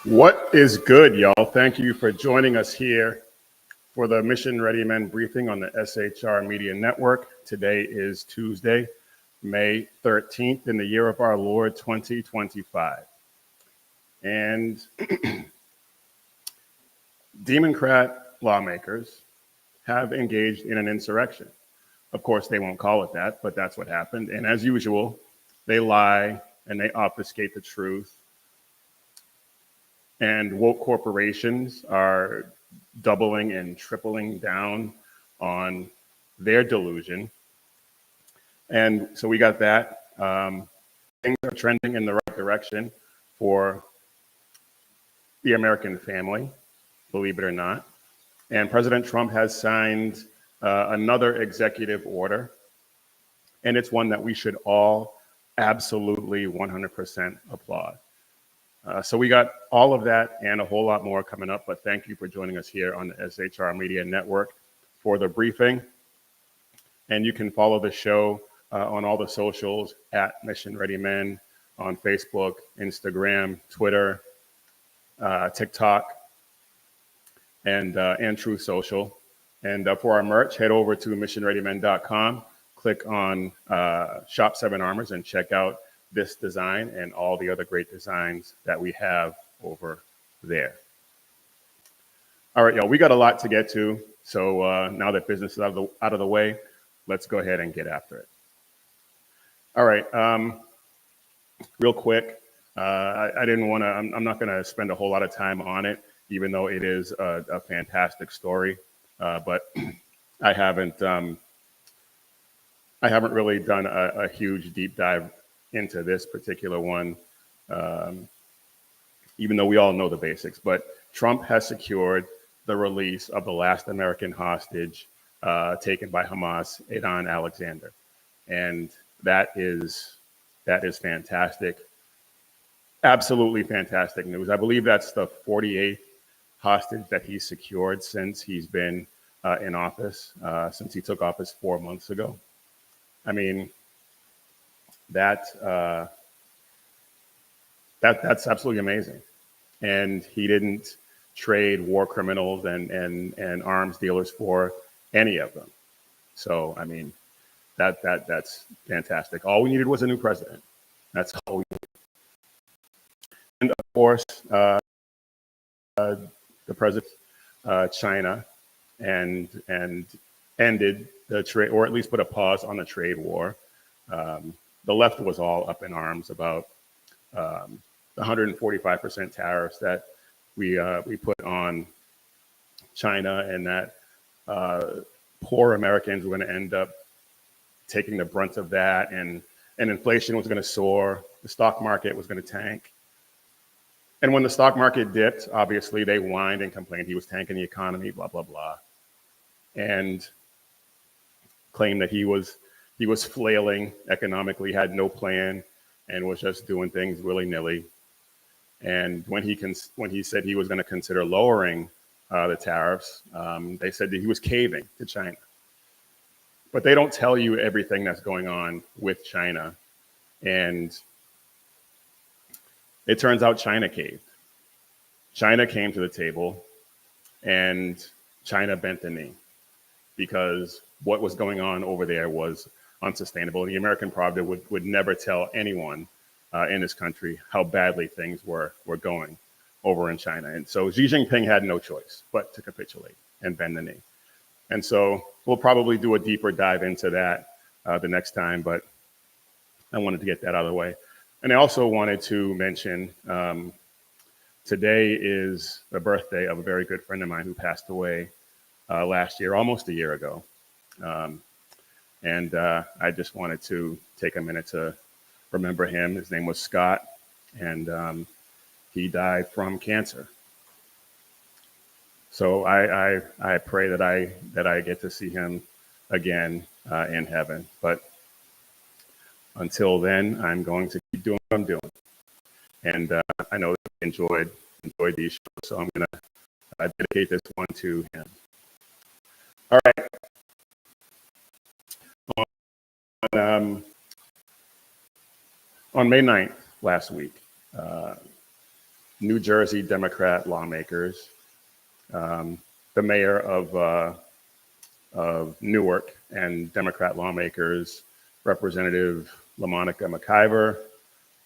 What is good, y'all? Thank you for joining us here for the Mission Ready Men briefing on the SHR Media Network. Today is Tuesday, May 13th in the year of our Lord 2025. And Democrat lawmakers have engaged in an insurrection. Of course, they won't call it that, but that's what happened. And as usual, they lie and they obfuscate the truth. And woke corporations are doubling and tripling down on their delusion. And so we got that. Things are trending in the right direction for the American family, believe it or not. And President Trump has signed another executive order, and it's one that we should all absolutely 100% applaud. So we got all of that and a whole lot more coming up, but thank you for joining us here on the SHR Media Network for the briefing. And you can follow the show on all the socials at Mission Ready Men on Facebook, Instagram, Twitter, TikTok, and True Social. And for our merch, head over to missionreadymen.com, click on Shop 7 Armors and check out this design and all the other great designs that we have over there. All right, y'all, we got a lot to get to. So now that business is out of the way, let's go ahead and get after it. All right, real quick, I didn't want to, I'm not going to spend a whole lot of time on it, even though it is a fantastic story. But I haven't really done a huge deep dive into this particular one, even though we all know the basics. But Trump has secured the release of the last American hostage taken by Hamas, Adnan Alexander, and that is fantastic, absolutely fantastic news. I believe that's the 48th hostage that he's secured since he's been in office, since he took office 4 months ago. I mean, that's absolutely amazing. And he didn't trade war criminals and arms dealers for any of them. So, I mean, that's fantastic. All we needed was a new president. That's all we needed. And of course, the president, China, and ended the trade, or at least put a pause on the trade war. The left was all up in arms about the 145% tariffs that we put on China, and that poor Americans were going to end up taking the brunt of that, and inflation was going to soar, the stock market was going to tank. And when the stock market dipped, obviously they whined and complained he was tanking the economy, blah, blah, blah, and claimed that he was flailing economically, had no plan, and was just doing things willy-nilly. And when he said he was going to consider lowering the tariffs, they said that he was caving to China. But they don't tell you everything that's going on with China. And it turns out China caved. China came to the table, and China bent the knee, because what was going on over there was unsustainable. The American Provident would never tell anyone in this country how badly things were going over in China. And so Xi Jinping had no choice but to capitulate and bend the knee. And so we'll probably do a deeper dive into that the next time, but I wanted to get that out of the way. And I also wanted to mention today is the birthday of a very good friend of mine who passed away last year, almost a year ago. And I just wanted to take a minute to remember him. His name was Scott, and he died from cancer. So I pray that I get to see him again in heaven. But until then, I'm going to keep doing what I'm doing. And I know that you enjoyed these shows, so I'm going to dedicate this one to him. All right. On May 9th last week, New Jersey Democrat lawmakers, the mayor of Newark, and Democrat lawmakers, Representative LaMonica McIver,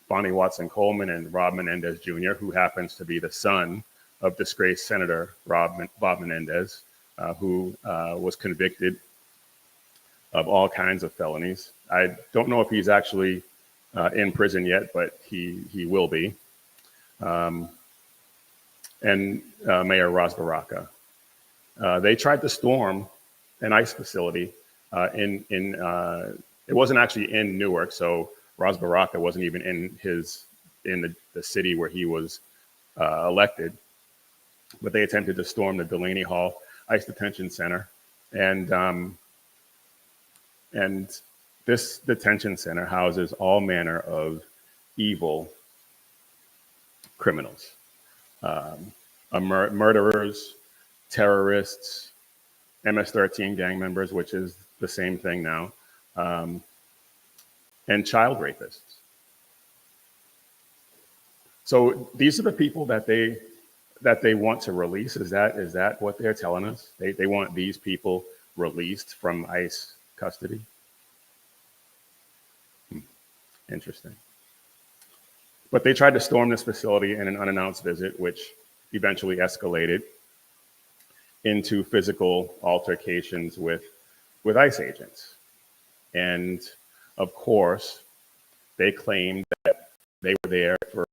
Bonnie Watson Coleman, and Rob Menendez Jr., who happens to be the son of disgraced Senator Bob Menendez, who was convicted of all kinds of felonies. I don't know if he's actually in prison yet, but he will be. And Mayor Ras Baraka. They tried to storm an ICE facility it wasn't actually in Newark, so Ras Baraka wasn't even in the city where he was elected, but they attempted to storm the Delaney Hall ICE Detention Center, and this detention center houses all manner of evil criminals, murderers, terrorists, MS-13 gang members, which is the same thing now, and child rapists. So these are the people that they want to release. Is that what they're telling us? They want these people released from ICE custody? Interesting. But they tried to storm this facility in an unannounced visit, which eventually escalated into physical altercations with ICE agents. And of course, they claimed that they were there for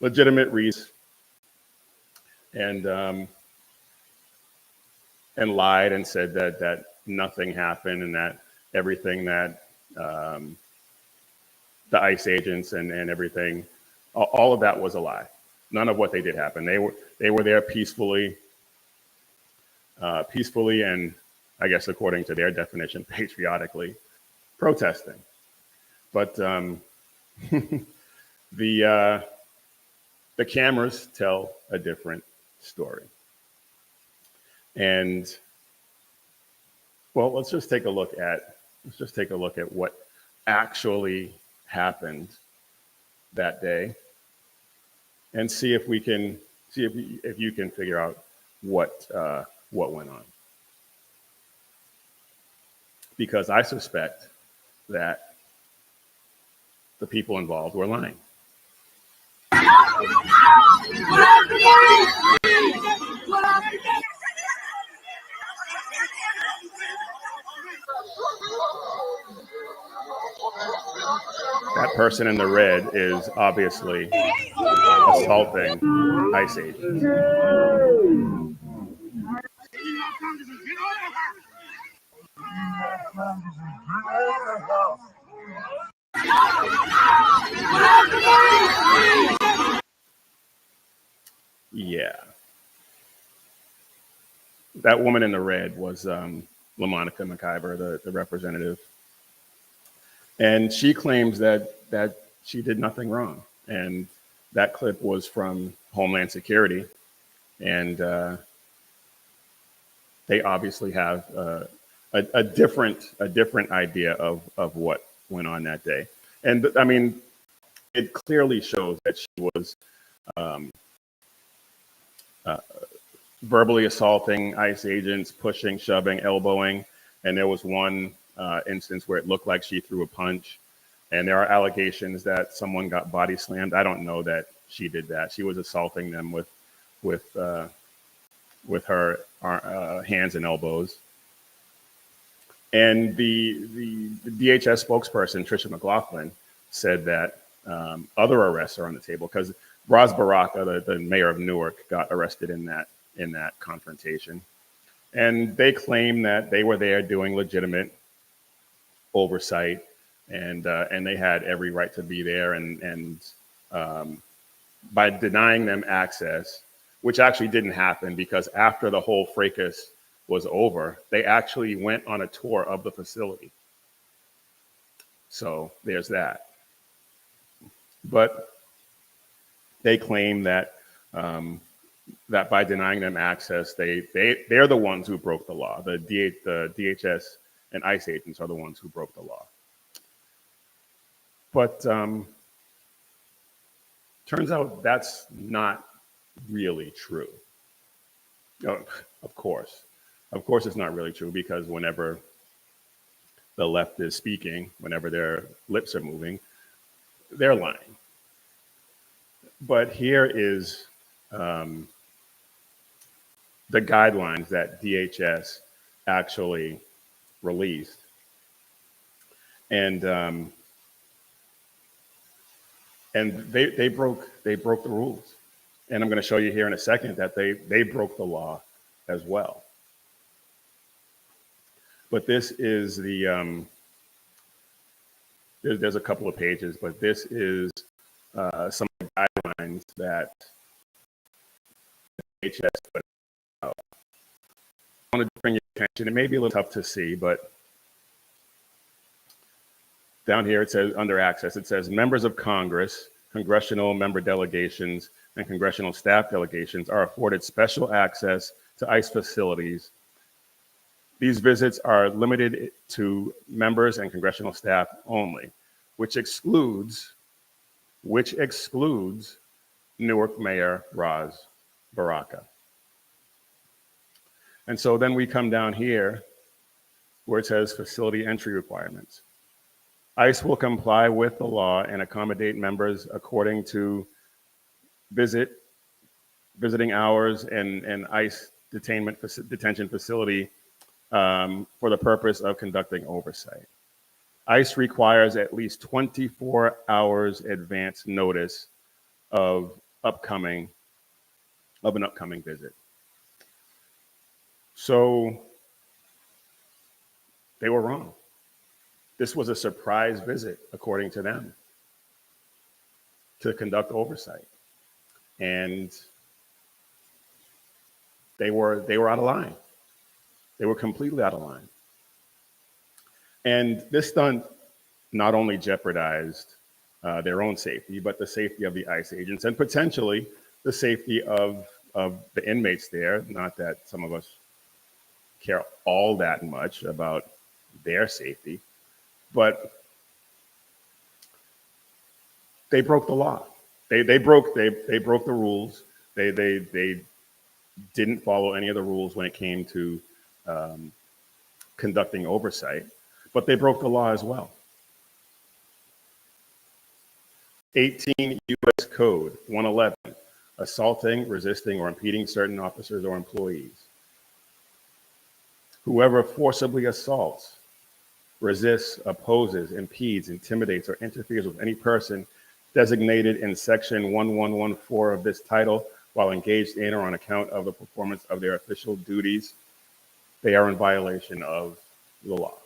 legitimate reasons and lied and said that nothing happened and that everything that the ICE agents and everything, all of that was a lie. None of what they did happen. They were there peacefully, and I guess according to their definition, patriotically protesting. But the cameras tell a different story. And well, let's just take a look at what actually happened that day, and see if you can figure out what went on. Because I suspect that the people involved were lying. That person in the red is obviously assaulting ICE agents. Yeah. That woman in the red was LaMonica McIver, the representative. And she claims that she did nothing wrong. And that clip was from Homeland Security. And they obviously have a different idea of what went on that day. And I mean, it clearly shows that she was verbally assaulting ICE agents, pushing, shoving, elbowing. And there was one instance where it looked like she threw a punch. And there are allegations that someone got body slammed. I don't know that she did that. She was assaulting them with her hands and elbows. And the DHS spokesperson, Tricia McLaughlin, said that other arrests are on the table because Ras Baraka, the mayor of Newark, got arrested in that confrontation. And they claim that they were there doing legitimate oversight, and they had every right to be there. And by denying them access, which actually didn't happen because after the whole fracas was over, they actually went on a tour of the facility. So there's that. But they claim that that by denying them access, they're the ones who broke the law. The DHS and ICE agents are the ones who broke the law. But Turns out that's not really true. Oh, of course. Of course, it's not really true, because whenever the left is speaking, whenever their lips are moving, they're lying. But here is the guidelines that DHS actually released. And they broke the rules. And I'm going to show you here in a second that they broke the law as well. But this is the there's a couple of pages, but this is some of the guidelines that DHS put out. I wanted to bring your attention. It may be a little tough to see, but down here it says, under access, it says members of Congress, congressional member delegations, and congressional staff delegations are afforded special access to ICE facilities. These visits are limited to members and congressional staff only, which excludes Newark Mayor Ras Baraka. And so then we come down here where it says facility entry requirements. ICE will comply with the law and accommodate members according to visiting hours and ICE detention facility for the purpose of conducting oversight. ICE requires at least 24 hours advance notice of an upcoming visit. So they were wrong. This was a surprise visit, according to them, to conduct oversight. And they were out of line. They were completely out of line. And this stunt not only jeopardized their own safety, but the safety of the ICE agents and potentially the safety of the inmates there. Not that some of us care all that much about their safety, but they broke the law. They broke the rules. They didn't follow any of the rules when it came to conducting oversight, but they broke the law as well. 18 U.S. Code 111, assaulting, resisting, or impeding certain officers or employees. Whoever forcibly assaults, resists, opposes, impedes, intimidates, or interferes with any person designated in section 1114 of this title while engaged in or on account of the performance of their official duties, they are in violation of the law.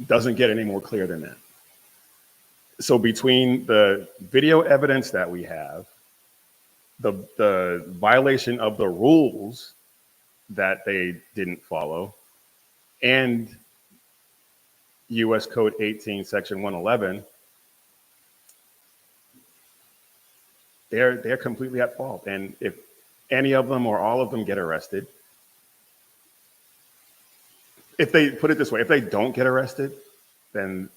Doesn't get any more clear than that. So between the video evidence that we have, the violation of the rules that they didn't follow, and U.S. Code 18, Section 111, they're completely at fault. And if any of them or all of them get arrested, if they put it this way, if they don't get arrested, then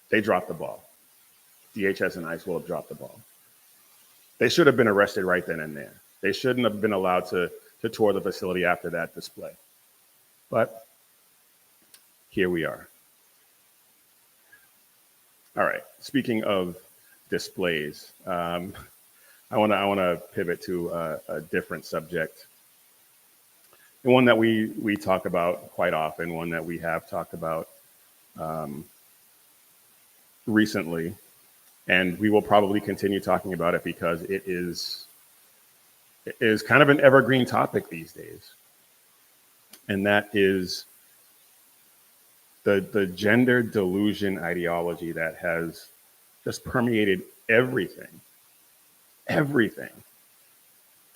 they drop the ball. DHS and ICE will have dropped the ball. They should have been arrested right then and there. They shouldn't have been allowed to tour the facility after that display. But here we are. All right, speaking of displays, I want to pivot to a different subject, and one that we talk about quite often, one that we have talked about recently, and we will probably continue talking about it because it is kind of an evergreen topic these days, and that is the gender delusion ideology that has just permeated everything.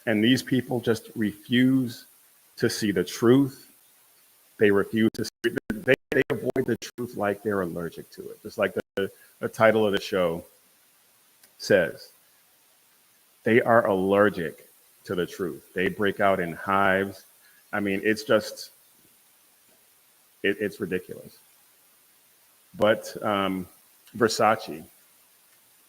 And these people just refuse to see the truth. They refuse to see, they avoid the truth like they're allergic to it. Just like the title of the show says, they are allergic to the truth. They break out in hives. I mean, it's just, it's ridiculous. But Versace,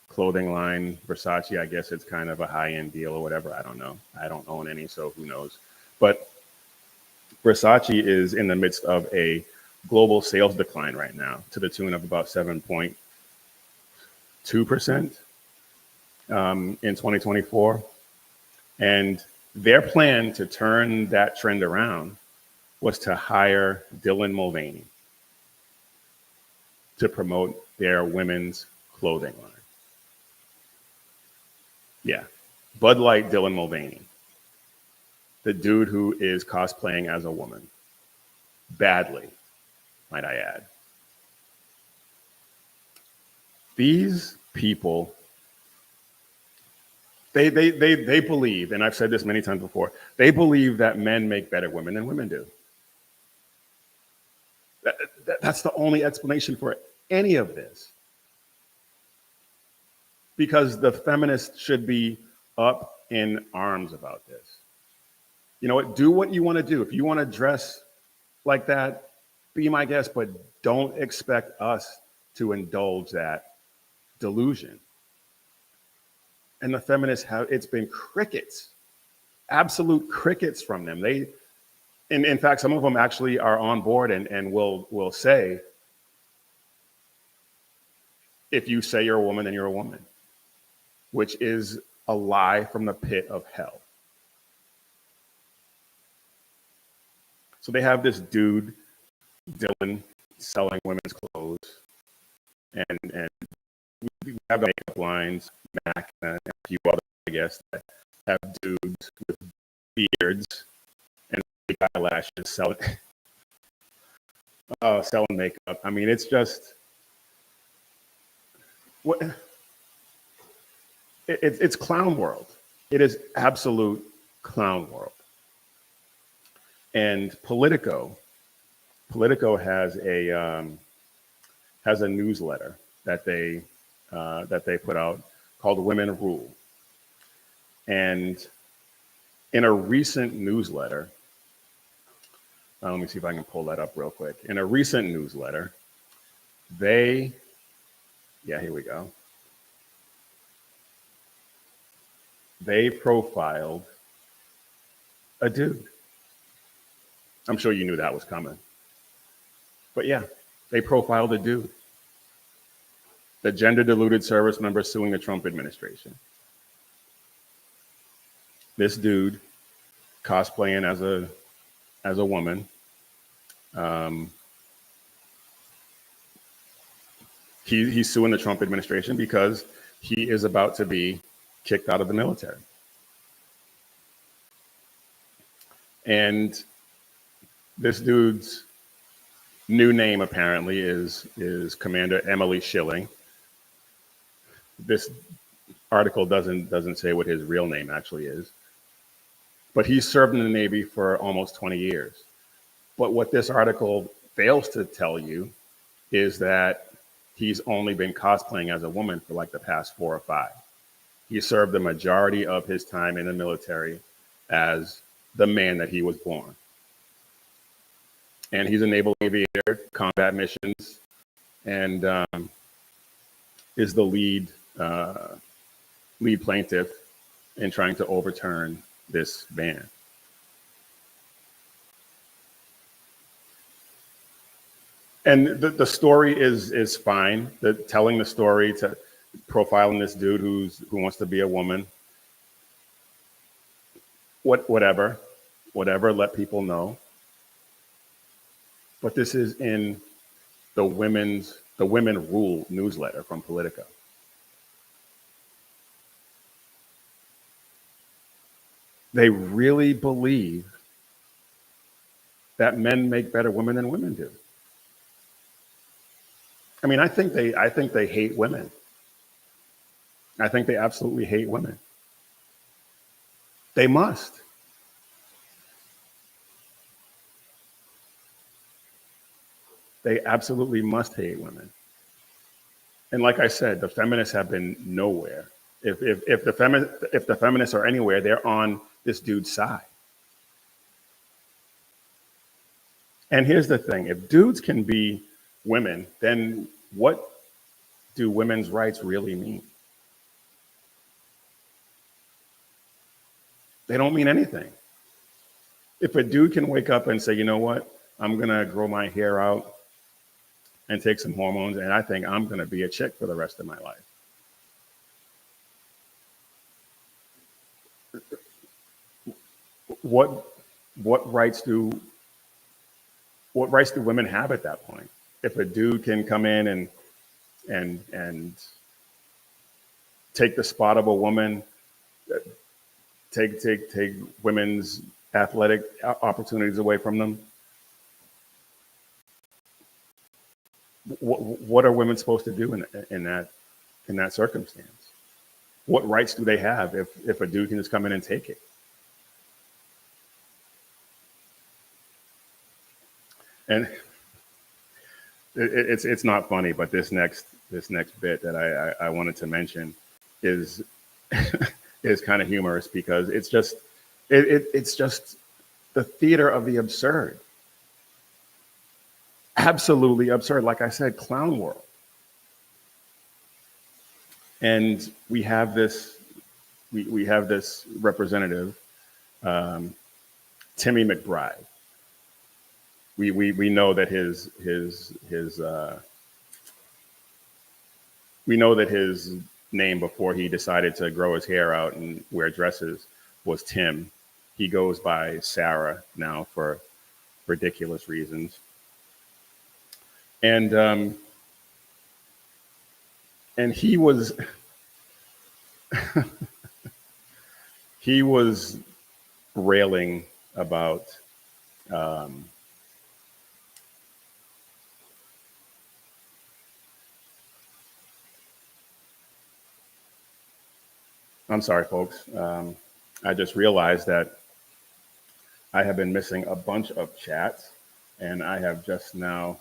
clothing line, Versace, I guess it's kind of a high-end deal or whatever. I don't know. I don't own any, so who knows. But Versace is in the midst of a global sales decline right now to the tune of about 7.2% in 2024. And their plan to turn that trend around was to hire Dylan Mulvaney to promote their women's clothing line. Yeah, Bud Light Dylan Mulvaney, the dude who is cosplaying as a woman. Badly, might I add. These people, they believe, and I've said this many times before, they believe that men make better women than women do. That's the only explanation for any of this. Because the feminists should be up in arms about this. You know what? Do what you want to do. If you want to dress like that, be my guest, but don't expect us to indulge that delusion. And the feminists it's been crickets, absolute crickets from them. In fact, some of them actually are on board and will say, if you say you're a woman, then you're a woman, which is a lie from the pit of hell. So they have this dude, Dylan, selling women's clothes, and we have makeup lines, Mac, and a few others, I guess, that have dudes with beards and eyelashes selling makeup. I mean, it's just what it's clown world. It is absolute clown world. And Politico has a newsletter that they put out called Women Rule. And in a recent newsletter, let me see if I can pull that up real quick. In a recent newsletter, here we go. They profiled a dude. I'm sure you knew that was coming. But yeah, they profiled a dude. The gender-deluded service member suing the Trump administration. This dude cosplaying as a woman. He's suing the Trump administration because he is about to be kicked out of the military. And this dude's new name apparently is Commander Emily Schilling. This article doesn't say what his real name actually is, but he's served in the Navy for almost 20 years. But what this article fails to tell you is that he's only been cosplaying as a woman for like the past 4 or 5. He served the majority of his time in the military as the man that he was born. And he's a naval aviator, combat missions, and is the lead plaintiff in trying to overturn this ban. And the story is fine. Telling the story, to profiling this dude who wants to be a woman. Whatever, let people know. But this is in the Women Rule newsletter from Politico. They really believe that men make better women than women do. I mean, I think they hate women. I think they absolutely hate women. They must. They absolutely must hate women. And like I said, the feminists have been nowhere. If the feminists are anywhere, they're on this dude's side. And here's the thing: if dudes can be women, then what do women's rights really mean? They don't mean anything. If a dude can wake up and say, you know what, I'm gonna grow my hair out and take some hormones, and I think I'm gonna be a chick for the rest of my life. What what rights do what rights do women have at that point? If a dude can come in and take the spot of a woman, take women's athletic opportunities away from them, what are women supposed to do in that circumstance? What rights do they have if a dude can just come in and take it? And it's not funny, but this next bit that I wanted to mention is is kind of humorous because it's just the theater of the absurd. Absolutely absurd. Like I said, clown world. And we have this representative, Timmy McBride. We know that we know that his name before he decided to grow his hair out and wear dresses was Tim. He goes by Sarah now for ridiculous reasons. And he was he was railing about I'm sorry, folks. I just realized that I have been missing a bunch of chats, and I have just now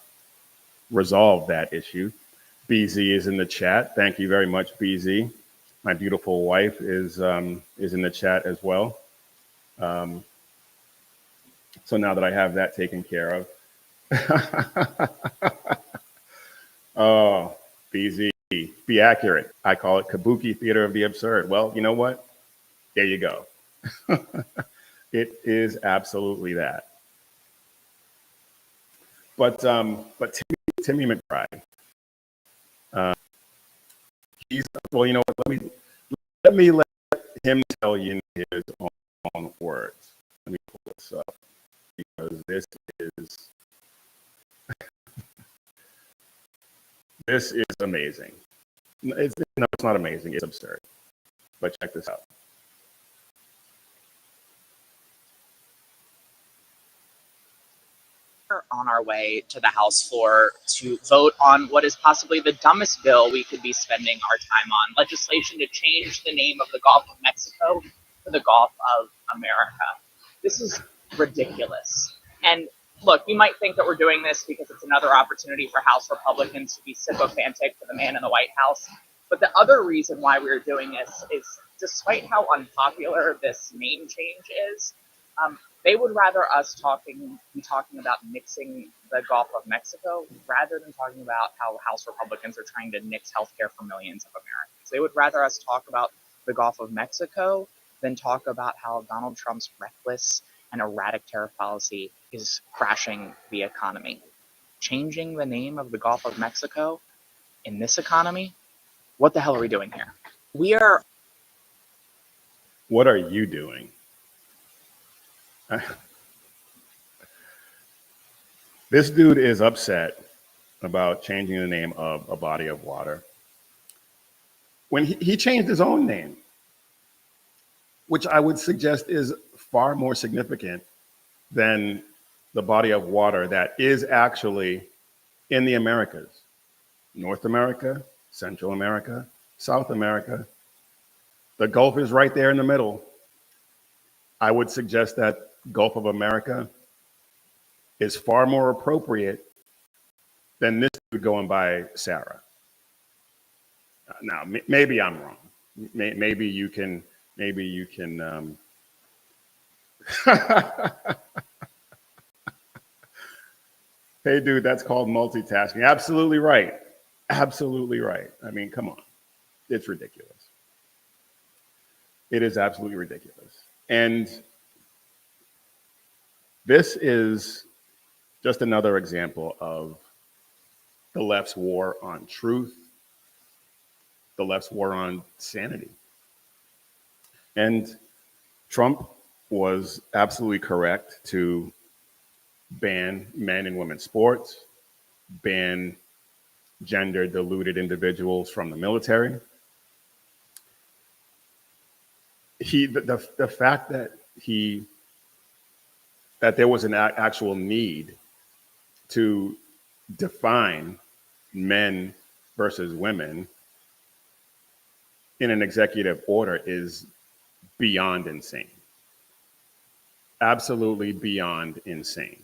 resolved that issue. BZ is in the chat. Thank you very much, BZ. My beautiful wife is in the chat as well. So now that I have that taken care of, oh, BZ, be accurate. I call it Kabuki Theater of the Absurd. Well, you know what? There you go. It is absolutely that. But Timmy McBride, he's well. You know what? Let me let him tell you in his own words. Let me pull this up because this is amazing. No, it's not amazing. It's absurd. But check this out. On our way to the House floor to vote on what is possibly the dumbest bill we could be spending our time on, legislation to change the name of the Gulf of Mexico to the Gulf of America. This is ridiculous. And look, you might think that we're doing this because it's another opportunity for House Republicans to be sycophantic to the man in the White House. But the other reason why we're doing this is, despite how unpopular this name change is, they would rather us be talking about nixing the Gulf of Mexico rather than talking about how House Republicans are trying to nix healthcare for millions of Americans. They would rather us talk about the Gulf of Mexico than talk about how Donald Trump's reckless and erratic tariff policy is crashing the economy. Changing the name of the Gulf of Mexico in this economy? What the hell are we doing here? What are you doing? This dude is upset about changing the name of a body of water when he changed his own name, which I would suggest is far more significant than the body of water that is actually in the Americas, North America, Central America, South America. The Gulf is right there in the middle. I would suggest that Gulf of America is far more appropriate than this dude going by Sarah. Now, maybe I'm wrong. Maybe you can. Hey, dude, that's called multitasking. Absolutely right. absolutely right. I mean, come on. It's ridiculous. It is absolutely ridiculous. And this is just another example of the left's war on truth, the left's war on sanity. And Trump was absolutely correct to ban men and women's sports, ban gender diluted individuals from the military. The fact that there was an actual need to define men versus women in an executive order is beyond insane. Absolutely beyond insane.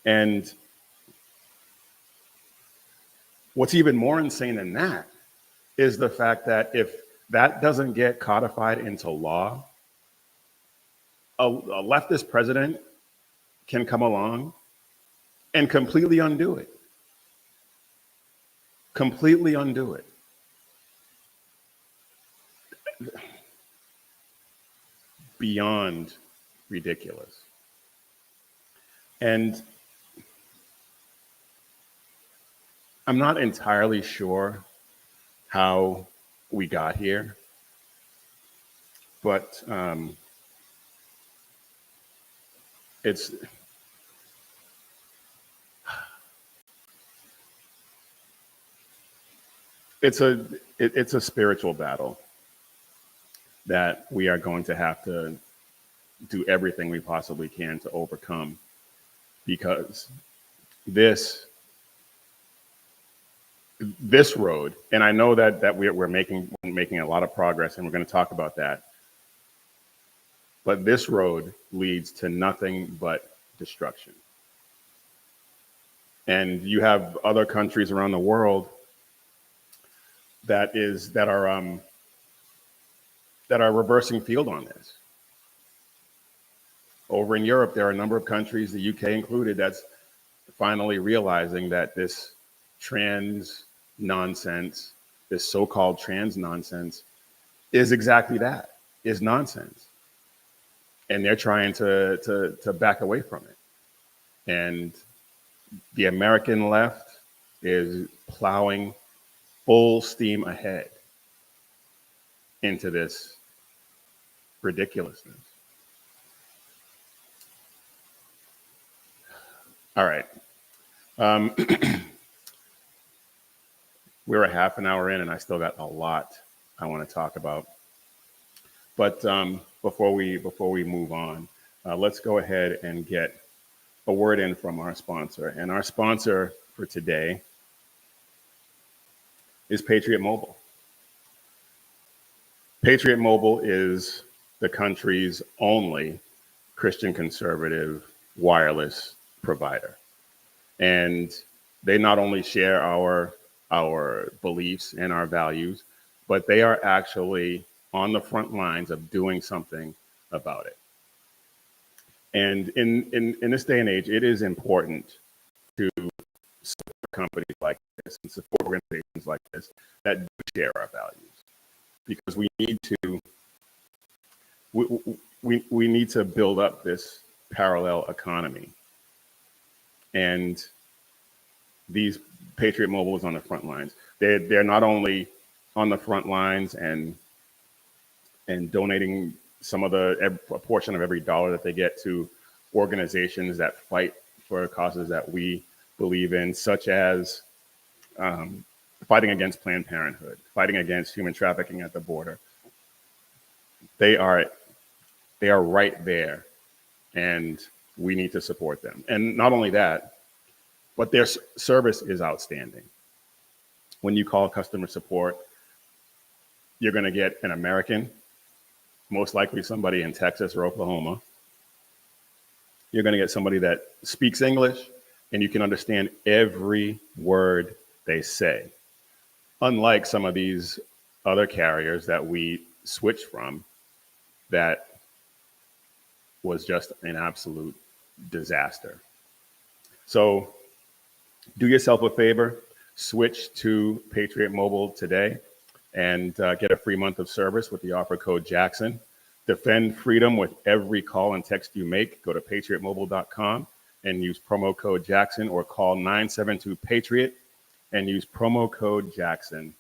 And what's even more insane than that is the fact that if that doesn't get codified into law, a leftist president can come along and completely undo it. Completely undo it. Beyond ridiculous. And I'm not entirely sure how we got here, but it's a spiritual battle that we are going to have to do everything we possibly can to overcome, because this road, and I know that we're making a lot of progress, and we're going to talk about that, but this road leads to nothing but destruction. And you have other countries around the world that are reversing field on this. Over in Europe, there are a number of countries, the UK included, that's finally realizing that this trans nonsense, this so-called trans nonsense, is exactly that, is nonsense. And they're trying to back away from it. And the American left is plowing full steam ahead into this ridiculousness. All right. We're a half an hour in, and I still got a lot I want to talk about. But before we move on, let's go ahead and get a word in from our sponsor. And our sponsor for today is Patriot Mobile. Patriot Mobile is the country's only Christian conservative wireless provider. And they not only share our beliefs and our values, but they are actually on the front lines of doing something about it. And in this day and age, it is important to support companies like this and support organizations like this that do share our values, because we need to build up this parallel economy. And these Patriot Mobile is on the front lines. They're not only on the front lines and donating a portion of every dollar that they get to organizations that fight for causes that we believe in, such as fighting against Planned Parenthood, fighting against human trafficking at the border. They are right there, and we need to support them. And not only that, but their service is outstanding. When you call customer support, you're going to get an American, most likely somebody in Texas or Oklahoma. You're going to get somebody that speaks English, and you can understand every word they say. Unlike some of these other carriers that we switched from, that was just an absolute disaster. So do yourself a favor, Switch to Patriot Mobile today and get a free month of service with the offer code Jackson. Defend freedom with every call and text you make. Go to patriotmobile.com and use promo code Jackson, or call 972-PATRIOT and use promo code Jackson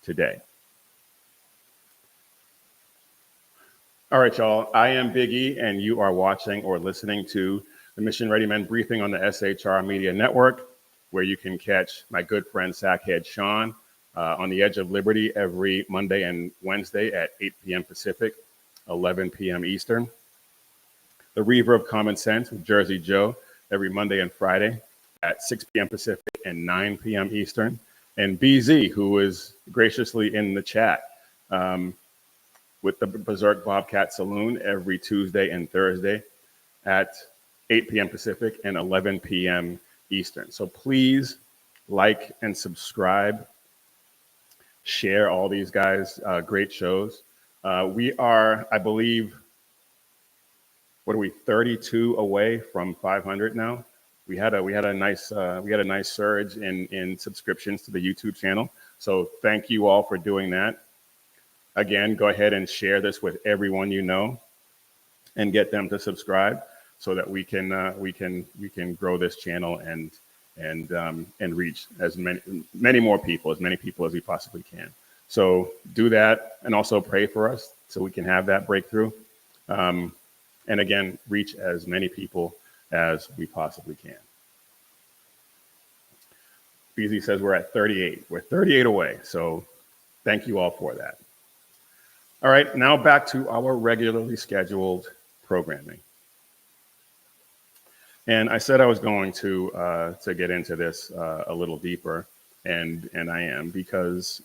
today. All right, y'all. I am Big E, and you are watching or listening to the Mission Ready Men briefing on the SHR Media Network, where you can catch my good friend Sackhead Sean on the Edge of Liberty every Monday and Wednesday at 8 p.m. Pacific, 11 p.m. Eastern. The Reaver of Common Sense with Jersey Joe every Monday and Friday at 6 p.m. Pacific and 9 p.m. Eastern. And BZ, who is graciously in the chat, with the Berserk Bobcat Saloon every Tuesday and Thursday at 8 p.m. Pacific and 11 p.m. Eastern. So please like and subscribe, share all these guys' great shows. We are, I believe, what are we, 32 away from 500 now? We had a nice surge in subscriptions to the YouTube channel. So thank you all for doing that. Again, go ahead and share this with everyone you know, and get them to subscribe so that we can grow this channel and reach as many more people, as many people as we possibly can. So do that, and also pray for us so we can have that breakthrough. And again, reach as many people as we possibly can. BZ says we're at 38. We're 38 away. So thank you all for that. All right, now back to our regularly scheduled programming. And I said I was going to get into this a little deeper, and I am, because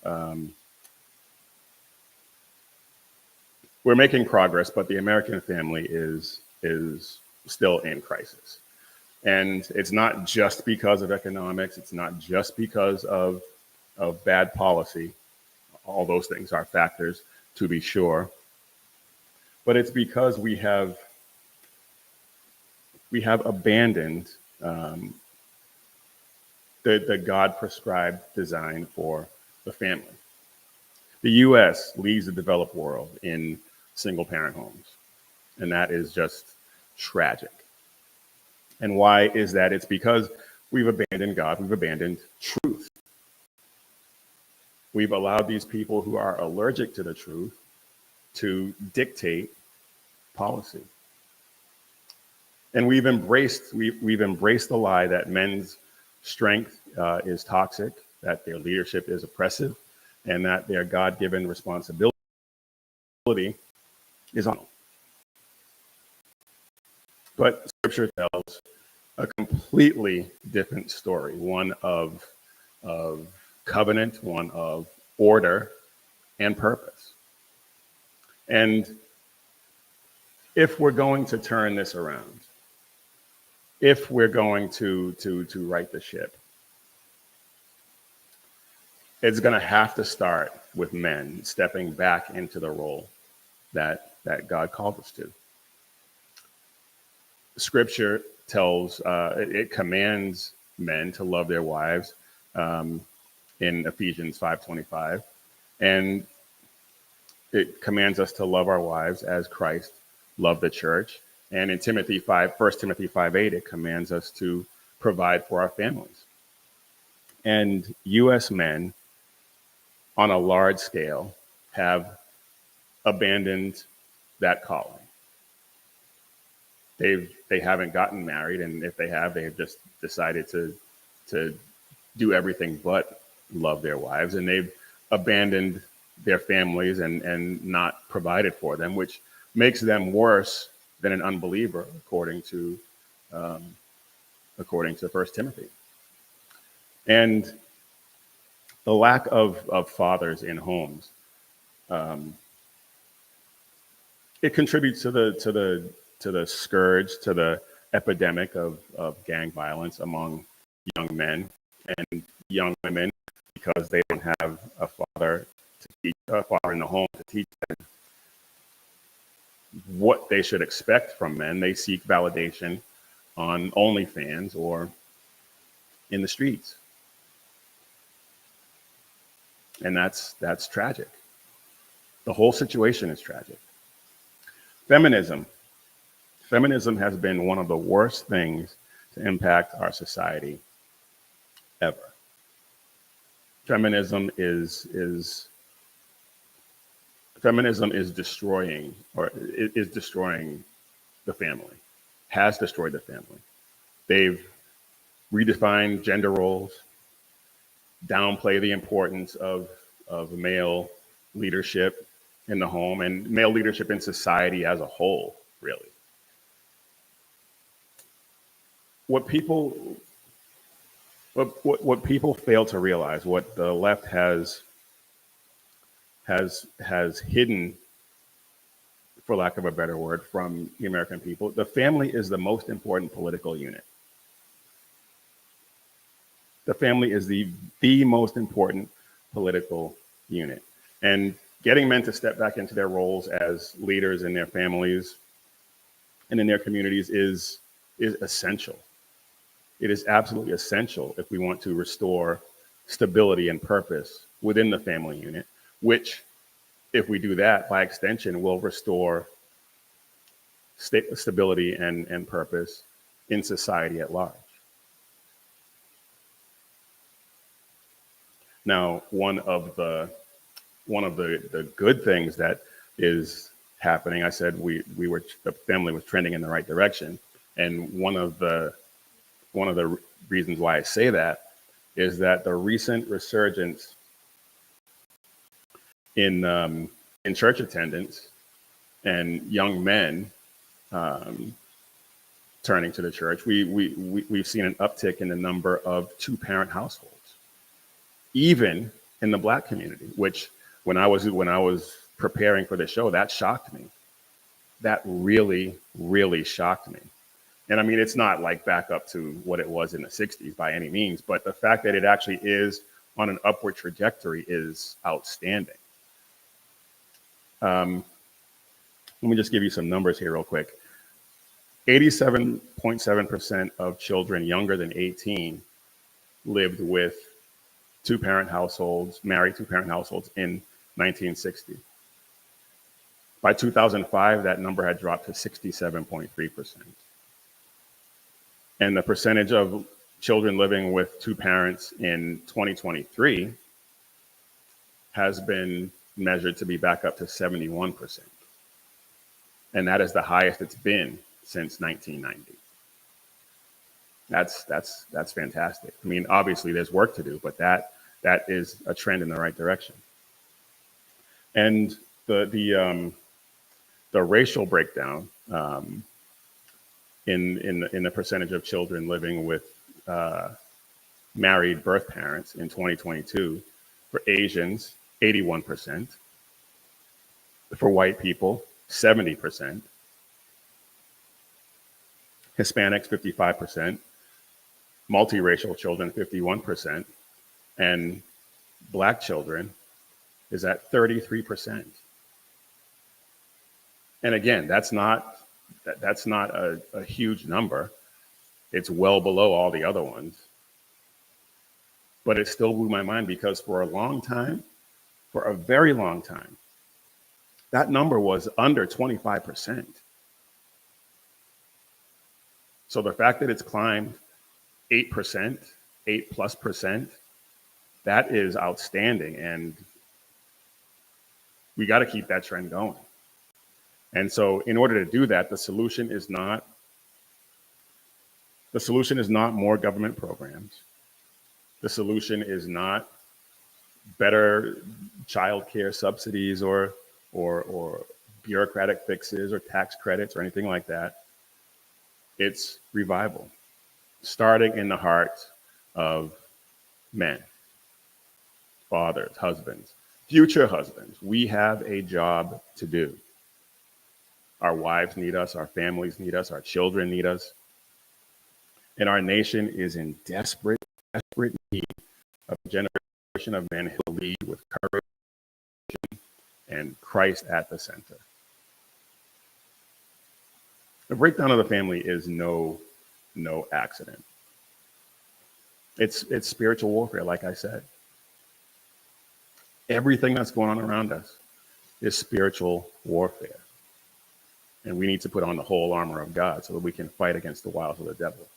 we're making progress, but the American family is still in crisis. And it's not just because of economics. It's not just because of bad policy. All those things are factors, to be sure. But it's because we have abandoned the God-prescribed design for the family. The U.S. leads the developed world in single-parent homes, and that is just tragic. And why is that? It's because we've abandoned God, we've abandoned truth. We've allowed these people who are allergic to the truth to dictate policy. And we've embraced the lie that men's strength is toxic, that their leadership is oppressive, and that their God-given responsibility is on them. But Scripture tells a completely different story, one of covenant, one of order and purpose. And if we're going to turn this around, if we're going to right the ship, it's going to have to start with men stepping back into the role that God called us to. Scripture tells, it commands men to love their wives in Ephesians 5:25, and it commands us to love our wives as Christ loved the church. And in 1 Timothy 5:8, it commands us to provide for our families. And U.S. men on a large scale have abandoned that calling. They haven't gotten married, and if they have, they have just decided to do everything but love their wives, and they've abandoned their families and not provided for them, which makes them worse than an unbeliever, according to 1 Timothy. And the lack of fathers in homes, it contributes to the scourge, to the epidemic of gang violence among young men and young women, because they don't have a father in the home to teach them what they should expect from men. They seek validation on OnlyFans or in the streets. And that's tragic. The whole situation is tragic. Feminism. Feminism has been one of the worst things to impact our society ever. Feminism is destroying, or is destroying the family, has destroyed the family. They've redefined gender roles, downplay the importance of male leadership in the home and male leadership in society as a whole, really. What people fail to realize, what the left has hidden, for lack of a better word, from the American people, the family is the most important political unit. The family is the most important political unit. And getting men to step back into their roles as leaders in their families and in their communities is essential. It is absolutely essential if we want to restore stability and purpose within the family unit, which, if we do that, by extension, will restore stability and purpose in society at large. Now, one of the good things that is happening, I said the family was trending in the right direction, and one of the reasons why I say that is that the recent resurgence in church attendance and young men turning to the church, we've seen an uptick in the number of two-parent households, even in the Black community, which when I was preparing for the show, that shocked me. That really, really shocked me. And I mean, it's not like back up to what it was in the 60s by any means, but the fact that it actually is on an upward trajectory is outstanding. Let me just give you some numbers here real quick. 87.7% of children younger than 18 lived with married two-parent households in 1960. By 2005, that number had dropped to 67.3%. And the percentage of children living with two parents in 2023 has been measured to be back up to 71%. And that is the highest it's been since 1990. That's fantastic. I mean, obviously there's work to do, but that is a trend in the right direction. And the racial breakdown in the percentage of children living with married birth parents in 2022, for Asians, 81%, for white people, 70%, Hispanics, 55%, multiracial children, 51%, and Black children is at 33%. And again, that's not a huge number. It's well below all the other ones. But it still blew my mind because for a very long time, that number was under 25%. So the fact that it's climbed 8%, 8+%, that is outstanding. And we got to keep that trend going. And so in order to do that, the solution is not more government programs. The solution is not better childcare subsidies or bureaucratic fixes or tax credits or anything like that. It's revival, starting in the hearts of men, fathers, husbands, future husbands. We have a job to do. Our wives need us, our families need us, our children need us. And our nation is in desperate need of a generation of men who lead with courage and Christ at the center. The breakdown of the family is no accident. It's spiritual warfare, like I said. Everything that's going on around us is spiritual warfare. And we need to put on the whole armor of God so that we can fight against the wiles of the devil.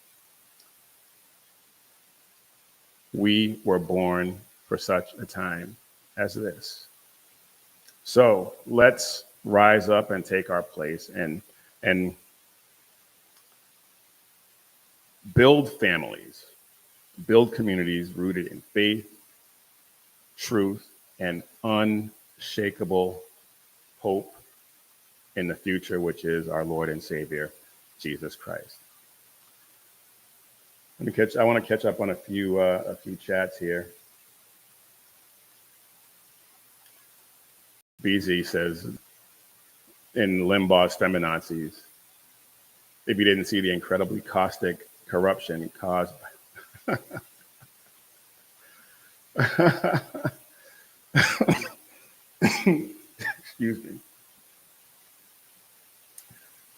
We were born for such a time as this. So let's rise up and take our place and build families, build communities rooted in faith, truth, and unshakable hope in the future, which is our Lord and Savior, Jesus Christ. I want to catch up on a few chats here. BZ says, in Limbaugh's Feminazis, if you didn't see the incredibly caustic corruption caused by excuse me.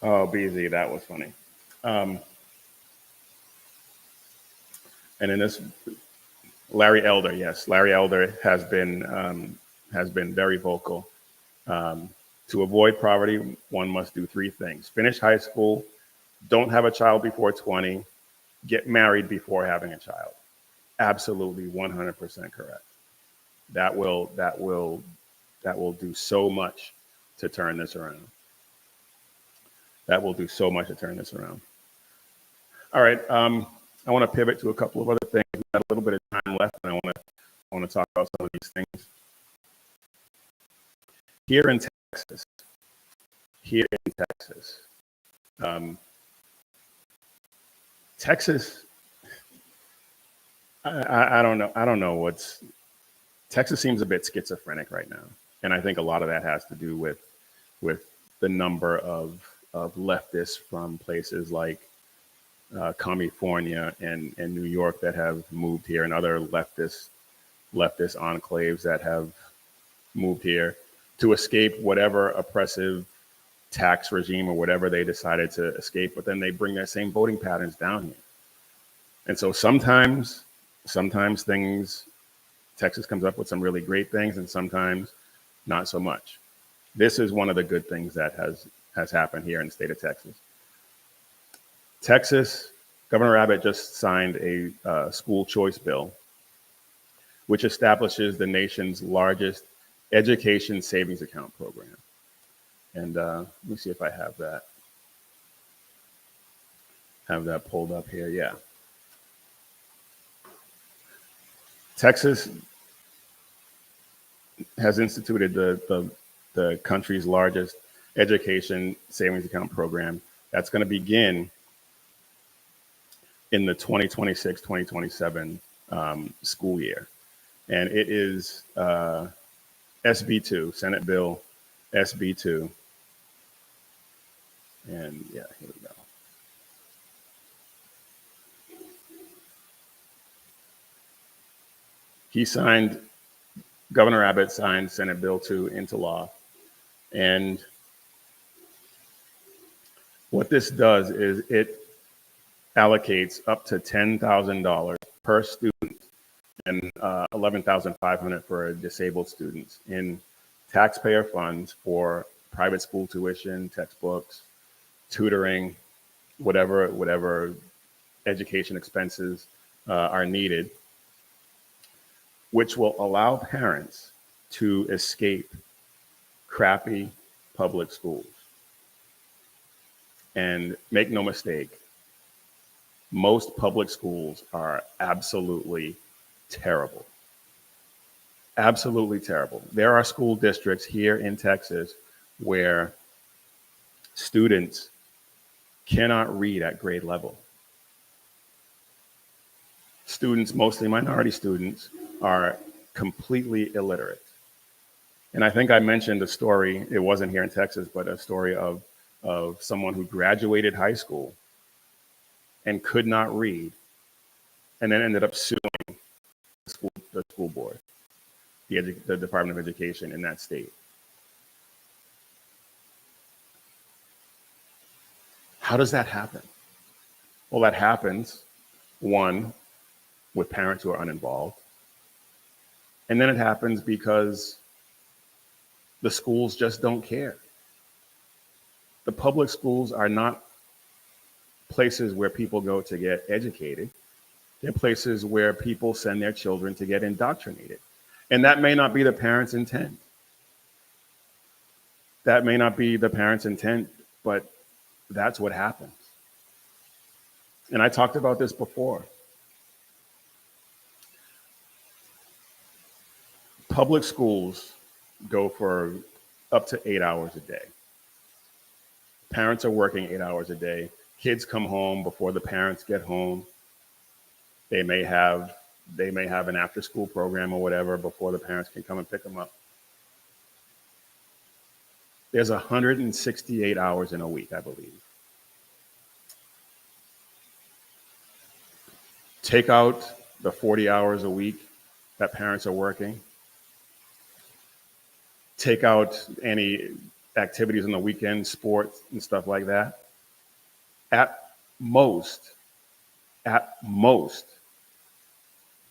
Oh, BZ, that was funny. And in this, Larry Elder, yes, Larry Elder has been very vocal. To avoid poverty, one must do three things: finish high school, don't have a child before 20, get married before having a child. Absolutely 100% correct. That will do so much to turn this around. That will do so much to turn this around. All right, I want to pivot to a couple of other things. We've got a little bit of time left, and I want to talk about some of these things. Here in Texas, Texas, I don't know what's, Texas seems a bit schizophrenic right now. And I think a lot of that has to do with the number of leftists from places like California and New York that have moved here, and other leftist enclaves that have moved here to escape whatever oppressive tax regime or whatever they decided to escape. But then they bring that same voting patterns down here. And so sometimes Texas comes up with some really great things, and sometimes not so much. This is one of the good things that has happened here in the state of Texas. Governor Abbott just signed a school choice bill, which establishes the nation's largest education savings account program. And let me see if I have that pulled up here. Yeah. Texas has instituted the country's largest education savings account program that's going to begin in the 2026-2027 school year. And it is SB2, Senate Bill SB2. And yeah, here we go. Governor Abbott signed Senate Bill 2 into law. And what this does is it allocates up to $10,000 per student and $11,500 for disabled students in taxpayer funds for private school tuition, textbooks, tutoring, whatever education expenses are needed, which will allow parents to escape crappy public schools. And make no mistake, most public schools are absolutely terrible. Absolutely terrible. There are school districts here in Texas where students cannot read at grade level. Students, mostly minority students, are completely illiterate. And I think I mentioned a story, it wasn't here in Texas, but a story of someone who graduated high school and could not read, and then ended up suing the school board, the Department of Education in that state. How does that happen? Well, that happens, one, with parents who are uninvolved. And then it happens because the schools just don't care. The public schools are not places where people go to get educated. They're places where people send their children to get indoctrinated. And that may not be the parents' intent. That may not be the parents' intent, but that's what happens. And I talked about this before. Public schools go for up to 8 hours a day. Parents are working 8 hours a day. Kids come home before the parents get home. They may have an after school program or whatever before the parents can come and pick them up. There's 168 hours in a week, I believe. Take out the 40 hours a week that parents are working. Take out any activities on the weekend, sports and stuff like that. At most,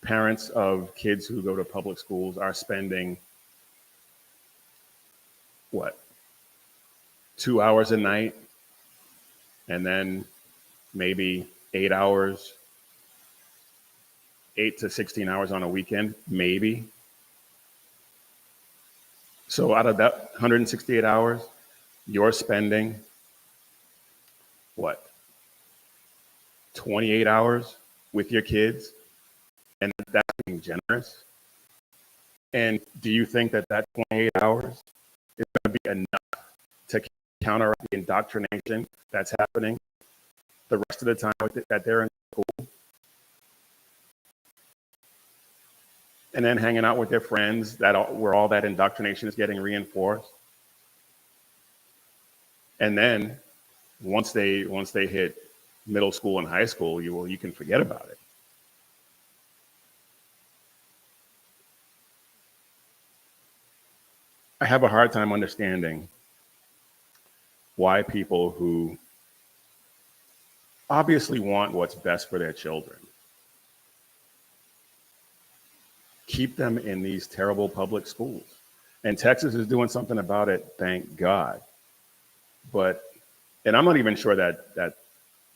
parents of kids who go to public schools are spending, what, 2 hours a night, and then maybe 8 hours, 8 to 16 hours on a weekend, maybe. So out of that 168 hours, you're spending, what, 28 hours with your kids? And that's being generous. And do you think that that 28 hours is going to be enough to counteract the indoctrination that's happening the rest of the time that they're in school? And then hanging out with their friends where all that indoctrination is getting reinforced. And then once they hit middle school and high school, you can forget about it. I have a hard time understanding why people who obviously want what's best for their children keep them in these terrible public schools. And Texas is doing something about it, thank God. And I'm not even sure that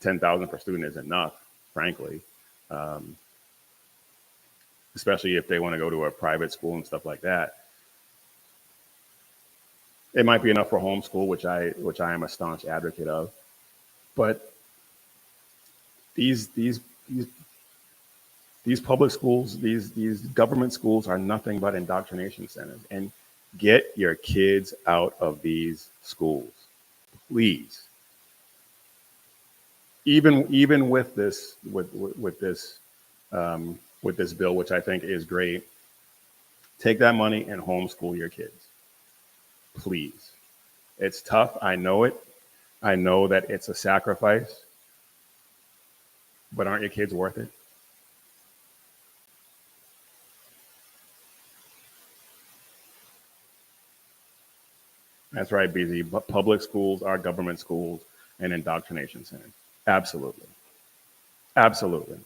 10,000 per student is enough, frankly, especially if they want to go to a private school and stuff like that. It might be enough for homeschool, which I am a staunch advocate of. But these public schools, these government schools are nothing but indoctrination centers. And get your kids out of these schools, please. Even with this bill, which I think is great, take that money and homeschool your kids, please. It's tough. I know it. I know that it's a sacrifice, but aren't your kids worth it? That's right, BZ. But public schools are government schools and indoctrination centers. Absolutely. Absolutely.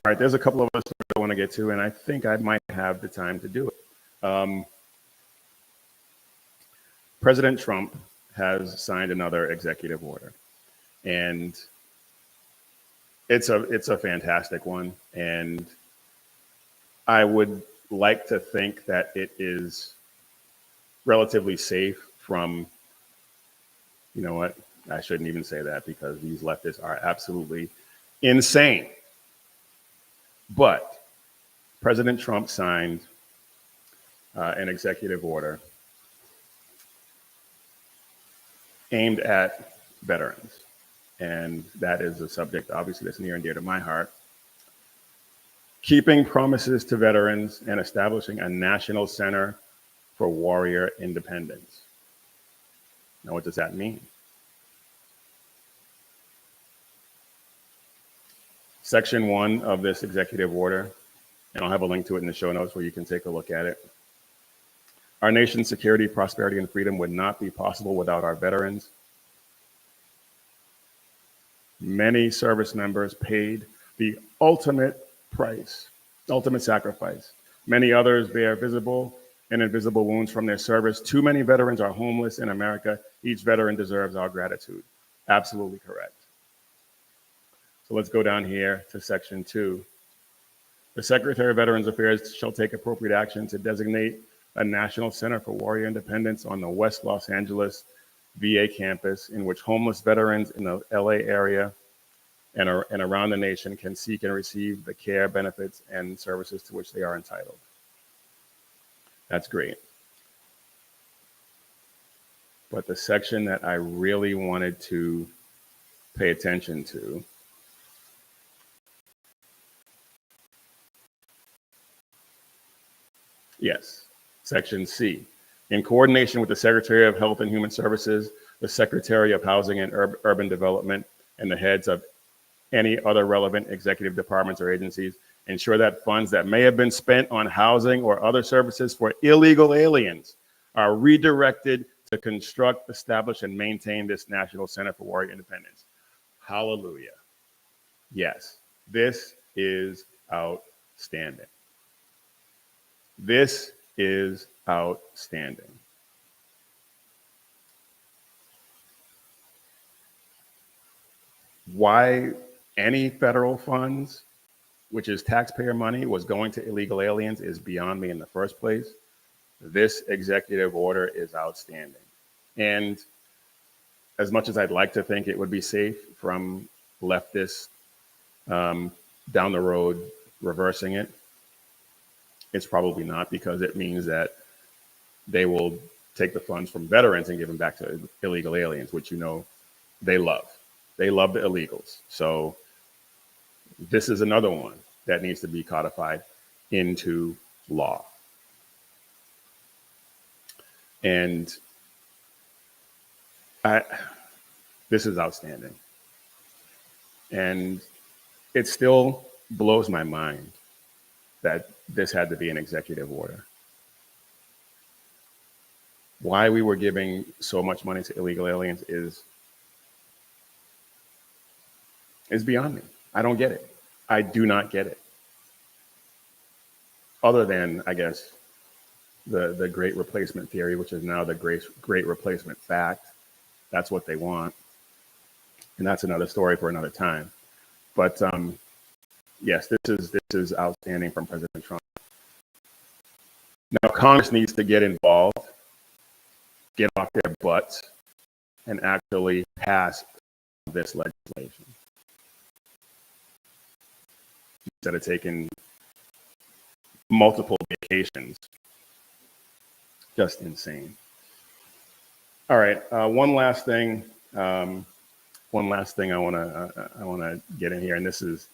All right, there's a couple of us I want to get to, and I think I might have the time to do it. President Trump has signed another executive order, and it's a fantastic one. And I would like to think that it is relatively safe from, you know what, I shouldn't even say that because these leftists are absolutely insane. But President Trump signed an executive order aimed at veterans. And that is a subject, obviously, that's near and dear to my heart. Keeping promises to veterans and establishing a national center for warrior independence. Now, what does that mean? Section 1 of this executive order, and I'll have a link to it in the show notes where you can take a look at it. Our nation's security, prosperity, and freedom would not be possible without our veterans. Many service members paid the ultimate price ultimate sacrifice. Many others bear visible and invisible wounds from their service. Too many veterans are homeless in America. Each veteran deserves our gratitude. Absolutely correct. So let's go down here to section 2. The Secretary of Veterans Affairs shall take appropriate action to designate a National Center for Warrior Independence on the West Los Angeles VA campus in which homeless veterans in the LA area and around the nation can seek and receive the care, benefits, and services to which they are entitled. That's great. But the section that I really wanted to pay attention to yes, section C. In coordination with the Secretary of Health and Human Services, the Secretary of Housing and Urban Development, and the heads of any other relevant executive departments or agencies, ensure that funds that may have been spent on housing or other services for illegal aliens are redirected to construct, establish, and maintain this National Center for Warrior Independence. Hallelujah. Yes, this is outstanding. This is outstanding. Why any federal funds, which is taxpayer money, was going to illegal aliens is beyond me in the first place. This executive order is outstanding. And as much as I'd like to think it would be safe from leftists down the road reversing it, it's probably not, because it means that they will take the funds from veterans and give them back to illegal aliens, which, you know, they love. They love the illegals. So this is another one that needs to be codified into law. And this is outstanding. And it still blows my mind that this had to be an executive order. Why we were giving so much money to illegal aliens is beyond me. I don't get it. I do not get it. Other than, I guess, the great replacement theory, which is now the great replacement fact. That's what they want. And that's another story for another time. But yes, this is outstanding from President Trump. Now, Congress needs to get involved, get off their butts, and actually pass this legislation instead of taking multiple vacations. Just insane. All right, one last thing I want to get in here, and this is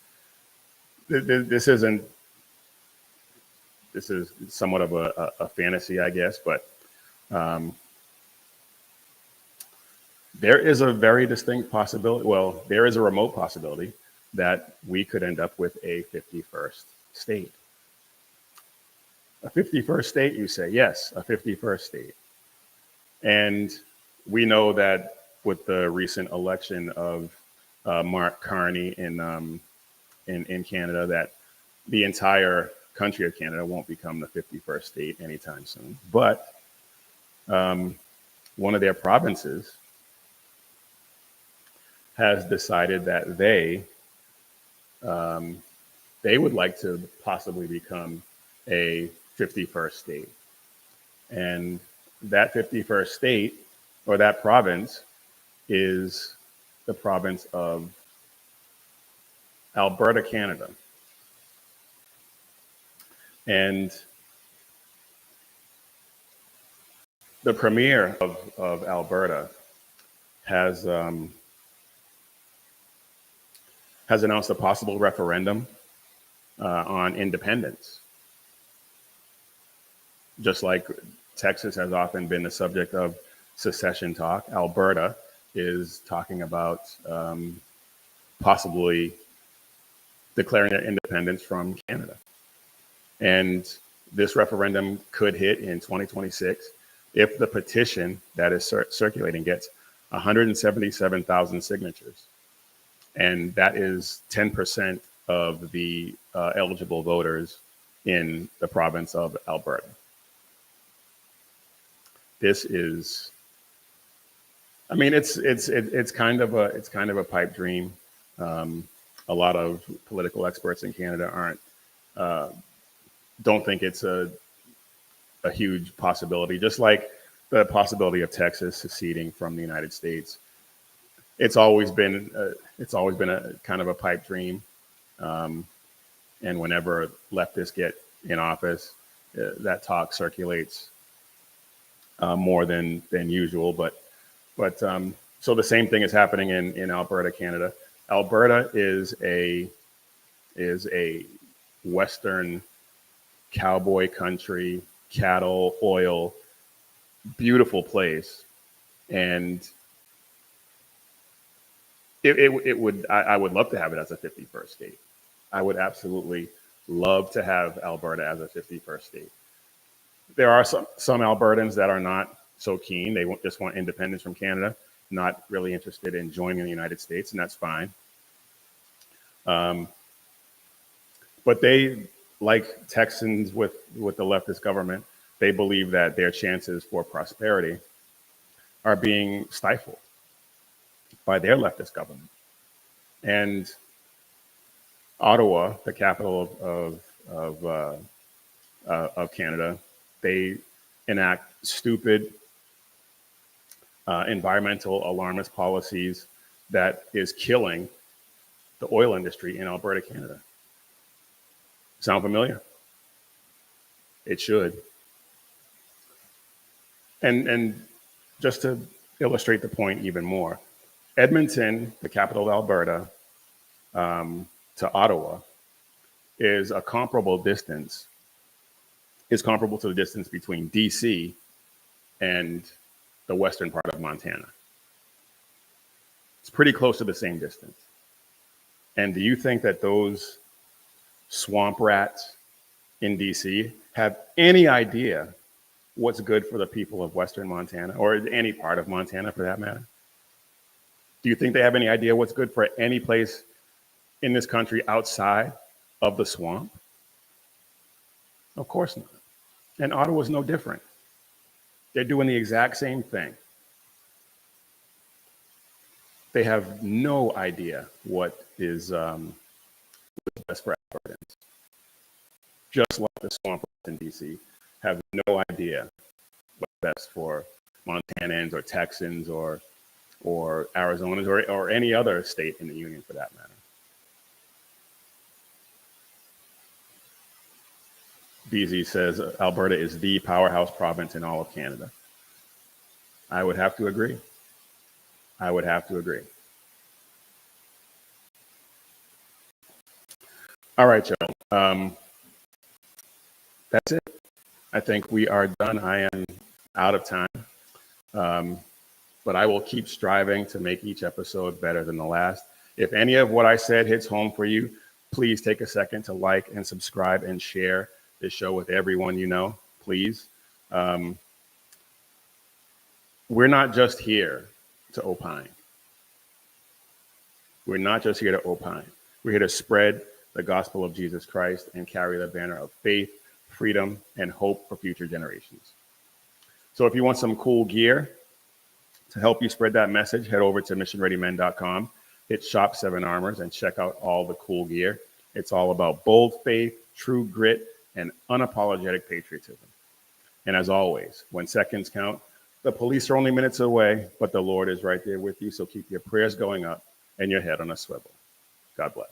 somewhat of a fantasy, I guess, but there is a very distinct possibility. Well, there is a remote possibility that we could end up with a 51st state. A 51st state, you say? Yes, a 51st state. And we know that with the recent election of Mark Carney in Canada, that the entire country of Canada won't become the 51st state anytime soon. But one of their provinces has decided that they would like to possibly become a 51st state. And that 51st state, or that province, is the province of Alberta, Canada. And the premier of Alberta has announced a possible referendum on independence. Just like Texas has often been the subject of secession talk, Alberta is talking about possibly declaring their independence from Canada. And this referendum could hit in 2026 if the petition that is circulating gets 177,000 signatures. And that is 10% of the eligible voters in the province of Alberta. This is, I mean, it's kind of a pipe dream. A lot of political experts in Canada don't think it's a huge possibility. Just like the possibility of Texas seceding from the United States, it's always been a kind of a pipe dream. And whenever leftists get in office, that talk circulates more than usual. But so the same thing is happening in Alberta, Canada. Alberta is a Western cowboy country, cattle, oil, beautiful place, and I would love to have it as a 51st state. I would absolutely love to have Alberta as a 51st state. There are some Albertans that are not so keen. They just want independence from Canada, not really interested in joining the United States, and that's fine. But they, like Texans with the leftist government, they believe that their chances for prosperity are being stifled by their leftist government. And Ottawa, the capital of Canada, they enact stupid environmental alarmist policies that is killing the oil industry in Alberta, Canada. Sound familiar? It should. And just to illustrate the point even more, Edmonton, the capital of Alberta, to Ottawa is a comparable distance, is comparable to the distance between DC and the western part of Montana. It's pretty close to the same distance. And do you think that those swamp rats in DC have any idea what's good for the people of western Montana, or any part of Montana for that matter? Do you think they have any idea what's good for any place in this country outside of the swamp? Of course not. And Ottawa's no different. They're doing the exact same thing. They have no idea what is best for Albertans. Just like the swamp rats in DC have no idea what's best for Montanans or Texans or Arizonans or any other state in the union for that matter. BZ says Alberta is the powerhouse province in all of Canada. I would have to agree. I would have to agree. All right, y'all. That's it. I think we are done. I am out of time. But I will keep striving to make each episode better than the last. If any of what I said hits home for you, please take a second to like and subscribe and share this show with everyone you know, please. We're not just here to opine. We're not just here to opine. We're here to spread the gospel of Jesus Christ and carry the banner of faith, freedom, and hope for future generations. So if you want some cool gear to help you spread that message, head over to missionreadymen.com, hit Shop 7 Armors, and check out all the cool gear. It's all about bold faith, true grit, and unapologetic patriotism. And as always, when seconds count, the police are only minutes away, but the Lord is right there with you. So keep your prayers going up and your head on a swivel. God bless.